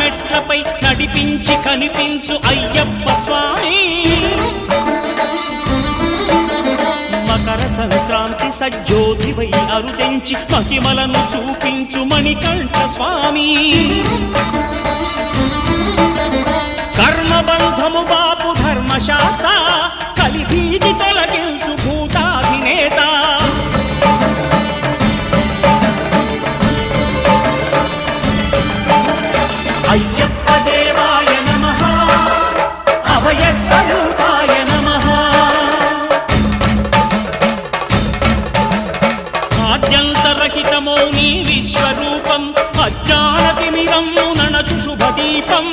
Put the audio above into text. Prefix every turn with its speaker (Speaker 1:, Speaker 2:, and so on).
Speaker 1: మెట్లపై నడిపించి కనిపించు అయ్యప్ప స్వామి మకర సంక్రాంతి సజ్జోతివై అరుదెంచి మహిమలను చూపించు మణికంఠ స్వామి కర్మబంధము బాపు ధర్మశాస్త్ర కలిభీతి తొలగించు భూతాధినేత అయ్యప్ప దేవాయ నమః అభయ స్వరూపాయ నమః ఆద్యంతరహితమో నీ విశ్వరూపం అజ్ఞానతిమిరము నణచు శుభదీపం